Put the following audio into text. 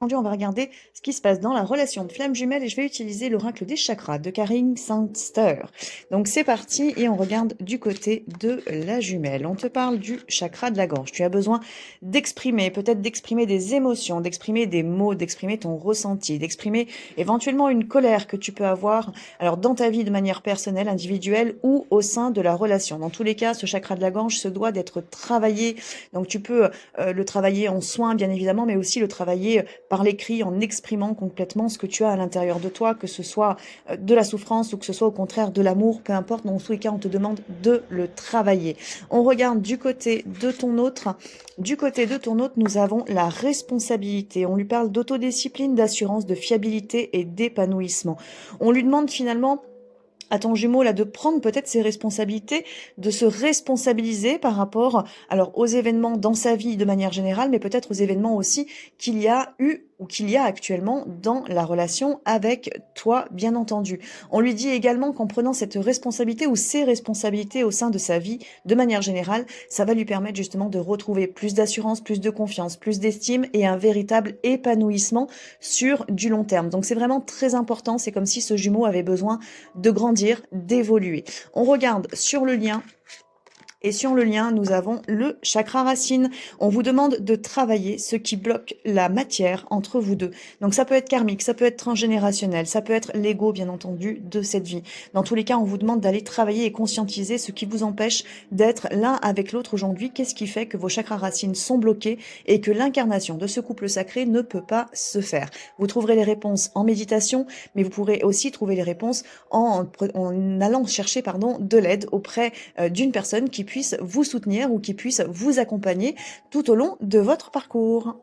Aujourd'hui, on va regarder ce qui se passe dans la relation de flamme jumelle et je vais utiliser l'oracle des chakras de Karin Sandster. Donc c'est parti et on regarde du côté de la jumelle. On te parle du chakra de la gorge. Tu as besoin d'exprimer, peut-être d'exprimer des émotions, d'exprimer des mots, d'exprimer ton ressenti, d'exprimer éventuellement une colère que tu peux avoir alors dans ta vie de manière personnelle, individuelle ou au sein de la relation. Dans tous les cas, ce chakra de la gorge se doit d'être travaillé. Donc tu peux le travailler en soins bien évidemment, mais aussi le travailler par l'écrit, en exprimant complètement ce que tu as à l'intérieur de toi, que ce soit de la souffrance ou que ce soit au contraire de l'amour, peu importe, dans tous les cas, on te demande de le travailler. On regarde du côté de ton autre. Du côté de ton autre, nous avons la responsabilité. On lui parle d'autodiscipline, d'assurance, de fiabilité et d'épanouissement. On lui demande finalement à ton jumeau là de prendre peut-être ses responsabilités, de se responsabiliser par rapport alors aux événements dans sa vie de manière générale, mais peut-être aux événements aussi qu'il y a eu ou qu'il y a actuellement dans la relation avec toi, bien entendu. On lui dit également qu'en prenant cette responsabilité ou ses responsabilités au sein de sa vie de manière générale, ça va lui permettre justement de retrouver plus d'assurance, plus de confiance, plus d'estime et un véritable épanouissement sur du long terme. Donc c'est vraiment très important, c'est comme si ce jumeau avait besoin de grandir, d'évoluer. On regarde sur le lien. Et sur le lien, nous avons le chakra racine. On vous demande de travailler ce qui bloque la matière entre vous deux. Donc ça peut être karmique, ça peut être transgénérationnel, ça peut être l'ego, bien entendu, de cette vie. Dans tous les cas, on vous demande d'aller travailler et conscientiser ce qui vous empêche d'être l'un avec l'autre aujourd'hui. Qu'est-ce qui fait que vos chakras racines sont bloqués et que l'incarnation de ce couple sacré ne peut pas se faire. Vous trouverez les réponses en méditation, mais vous pourrez aussi trouver les réponses en allant chercher de l'aide auprès d'une personne qui puisse vous soutenir ou qui puisse vous accompagner tout au long de votre parcours.